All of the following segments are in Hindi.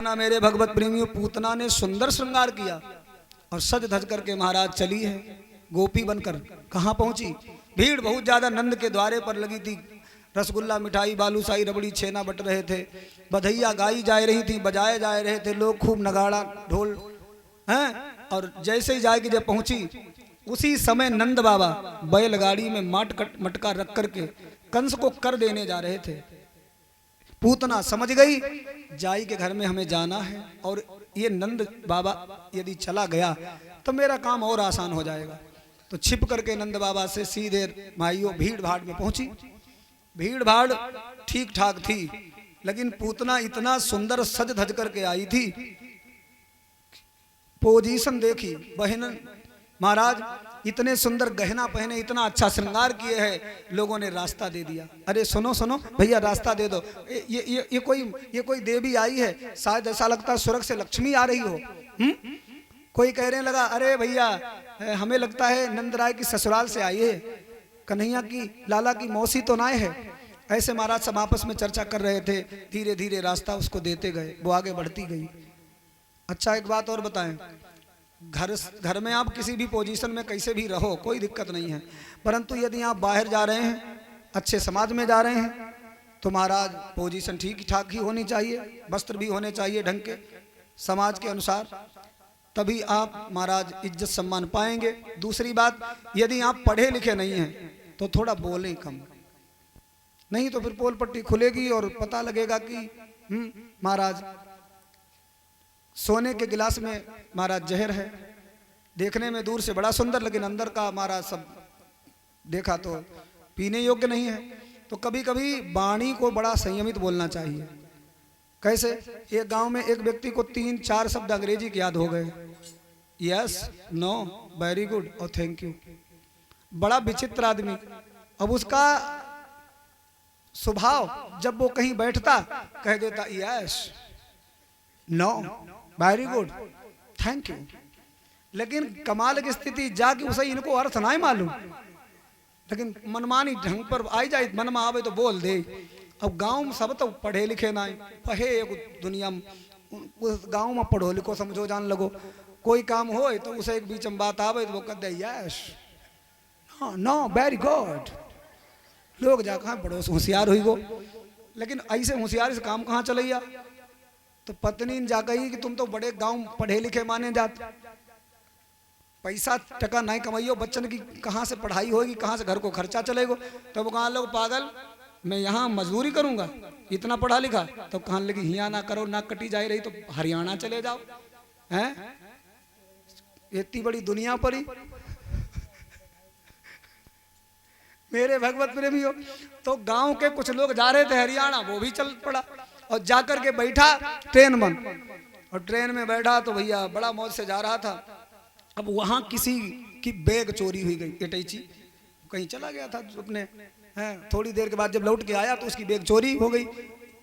ना मेरे भगवत प्रेमियों, पूतना ने सुंदर श्रृंगार किया और सज धज करके महाराज चली है गोपी बनकर। कहाँ पहुंची? भीड़ बहुत ज्यादा नंद के द्वारे पर लगी थी। रसगुल्ला, मिठाई, बालूशाही, रबड़ी, छेना बट रहे थे। बधैया गाई जा रही थी, बजाए जा रहे थे लोग, खूब नगाड़ा ढोल हैं। और जैसे ही जाएगी जब पहुंची, उसी समय नंद बाबा बैलगाड़ी में मटका रख करके कंस को कर देने जा रहे थे। पूतना समझ गई जाई के घर में हमें जाना है, और ये नंद बाबा यदि चला गया तो मेरा काम और आसान हो जाएगा। तो छिप करके नंद बाबा से सीधे माइयों भीड़ भाड़ में पहुंची। भीड़ भाड़ ठीक ठाक थी, लेकिन पूतना इतना सुंदर सज धज करके आई थी। पोजीशन देखी बहन महाराज, इतने सुंदर गहना पहने, इतना अच्छा श्रृंगार किए हैं, लोगों ने रास्ता दे दिया। अरे सुनो सुनो भैया, रास्ता दे दो, ये कोई देवी आई है, शायद ऐसा लगता है स्वर्ग से लक्ष्मी आ रही हो। कोई कहने लगा, अरे भैया हमें लगता है नंदराय की ससुराल से आई है, कन्हैया की लाला की मौसी तो ना है। ऐसे महाराज सब आपस में चर्चा कर रहे थे। धीरे धीरे रास्ता उसको देते गए, वो आगे बढ़ती गई। अच्छा एक बात और बताएं, घर में आप किसी भी पोजीशन में कैसे भी रहो, कोई दिक्कत नहीं है, परंतु यदि आप बाहर जा रहे हैं, अच्छे समाज में जा रहे हैं, तो महाराज पोजीशन ठीक ठाक ही होनी चाहिए, वस्त्र भी होने चाहिए ढंग के समाज के अनुसार, तभी आप महाराज इज्जत सम्मान पाएंगे। दूसरी बात, यदि आप पढ़े लिखे नहीं हैं तो थोड़ा बोलें कम, नहीं तो फिर पोल पट्टी खुलेगी और पता लगेगा कि महाराज सोने के गिलास में महाराज जहर है। देखने में दूर से बड़ा सुंदर, लेकिन अंदर का महाराज सब देखा तो पीने योग्य नहीं है। तो कभी कभी वाणी को बड़ा संयमित बोलना चाहिए। कैसे? एक गांव में एक व्यक्ति को 3-4 शब्द अंग्रेजी के याद हो गए, यस, नो, वेरी गुड और थैंक यू। बड़ा विचित्र आदमी। अब उसका स्वभाव, जब वो कहीं बैठता कह देता yes, no, very good, thank you. लेकिन कमाल की स्थिति जाके उसे इनको अर्थ ना ही मालूम, लेकिन मनमानी ढंग पर आई जाए, मन में आवे तो बोल दे। अब गांव में सब तो पढ़े लिखे ना, पढ़े दुनिया में, उस गांव में पढ़ो लिखो समझो जान लगो, कोई काम हो तो उसे एक बीच में बात आवे तो वो कह दे यस, नो, वेरी गुड। लोग जा कहाँ बड़ो होशियार हुई गो, लेकिन ऐसे होशियारी से काम कहाँ चलैया। तो पत्नी ने जा कही कि तुम तो बड़े गांव पढ़े लिखे माने जाते, पैसा टका नहीं कमाइयो, बच्चन की कहाँ से पढ़ाई होगी, कहाँ से घर को खर्चा चलेगा। तो वो कहा लोग पागल, मैं यहाँ मजदूरी करूंगा, इतना पढ़ा लिखा। तो कहाँ लगी, हिया ना करो, ना कटी जा रही तो हरियाणा चले जाओ, हैं इतनी बड़ी दुनिया पड़ी। मेरे भगवत प्रेमियों, तो गांव के कुछ लोग जा रहे थे हरियाणा, वो भी चल पड़ा और जाकर के बैठा ट्रेन में, और ट्रेन में बैठा तो भैया बड़ा मौज से जा रहा था। अब वहां किसी की बैग चोरी हुई गई, इटैची कहीं चला गया था अपने, हैं थोड़ी देर के बाद जब लौट के आया तो उसकी बैग चोरी हो गई।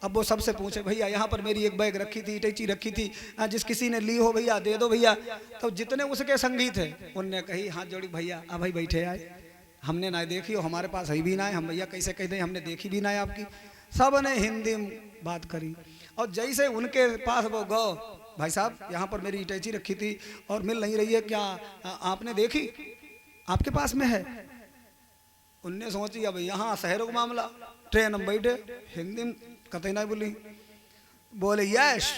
अब वो सबसे पूछे, भैया यहाँ पर मेरी एक बैग रखी थी, इटैची रखी थी, जिस किसी ने ली हो भैया दे दो भैया। तो जितने उसके संगी थे उनने कही हाथ जोड़ी, भैया अब भाई बैठे आए, हमने ना देखी हो, हमारे पास है भी ना है, हम भैया कैसे कह दें, हमने देखी भी ना है आपकी। सब ने हिंदी में बात करी, और जैसे उनके पास वो गो, भाई साहब यहाँ पर मेरी इटैची रखी थी और मिल नहीं रही है, क्या आपने देखी, आपके पास में है? उनने सोची अब यहाँ शहरों का मामला, ट्रेन में बैठे, हिंदी में कतई नहीं बोली, बोले यश।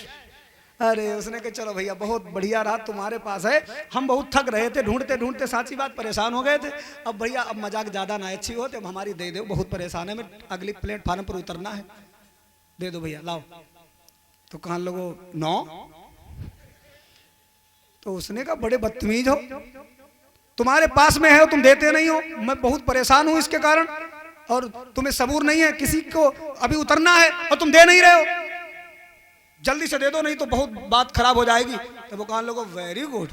अरे उसने कहा चलो भैया बहुत बढ़िया रहा तुम्हारे पास है, हम बहुत थक रहे थे ढूंढते ढूंढते, साची बात परेशान हो गए थे। अब भैया अब मजाक ज्यादा ना अच्छी हो, तो हमारी दे दो, बहुत परेशान है, मैं अगली प्लेटफार्म पर उतरना है, दे दो भैया लाओ। तो कहा लोगों नो। तो उसने कहा बड़े बदतमीज हो, तुम्हारे पास में है तुम देते नहीं हो, मैं बहुत परेशान हूं इसके कारण, और तुम्हें सबूर नहीं है, किसी को अभी उतरना है और तुम दे नहीं रहे हो, जल्दी से दे दो नहीं तो बहुत बात खराब हो जाएगी। तो वो कहा लोगों वेरी गुड।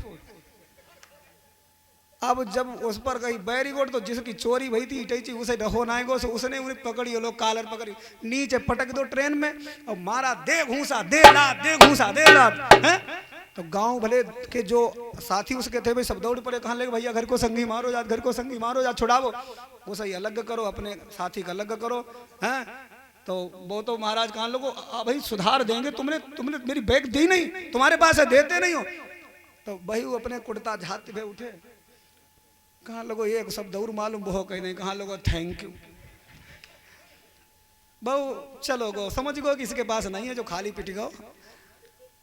अब जब उस पर कही वेरी गुड, तो जिसकी चोरी भई थी इटैची उसे रहो ना गो, उसने उन्हें पकड़ी, वो लोग कॉलर पकड़ी, नीचे पटक दो ट्रेन में और मारा, दे घूसा दे लात, दे घूसा दे लात, हैं। तो गांव भले के जो साथी उसके थे भाई सब दौड़ पड़े, कहाँ लगे भैया घर को संगी मारो जा, घर को संगी मारो जा, छुड़ावो, वो सही अलग करो, अपने साथी का अलग करो, हैं। तो वो तो महाराज कहाँ लोगों भाई सुधार देंगे, तुमने तुमने मेरी बैग दी नहीं, तुम्हारे पास है देते नहीं हो। तो भाई वो अपने कुर्ता झाते पे उठे, कहाँ लोगों एक शब्द और मालूम बहु कहीं नहीं, कहाँ लोगों थैंक यू बहु चलो गो, समझ गो कि इसके पास नहीं है जो खाली पिट गो।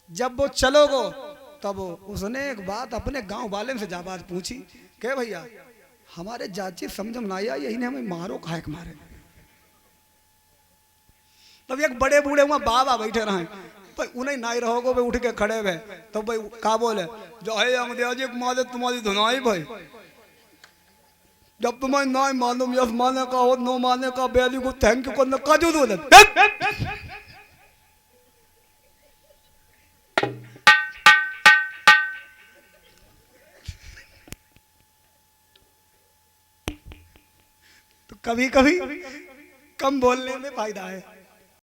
जब वो चलो गो तब उसने एक बात अपने गांव वाले से जा बात पूछी के भैया हमारे जाची समझ में ना आया, यही ने हमें मारो काहे के मारे। तब एक बड़े बूढ़े वहां बाबा बैठे रहे, भाई उन्हें नहीं रहोगे भाई उठ के खड़े हुए, तो भाई का बोले जो है अंग्रेज माले तुम्हारी धुनाई भाई, जब तुम्हें नहीं मालूम यस माने का हो नो माने का बेली को थैंक यू करने का जो दो। तो कभी कभी कम बोलने में फायदा है।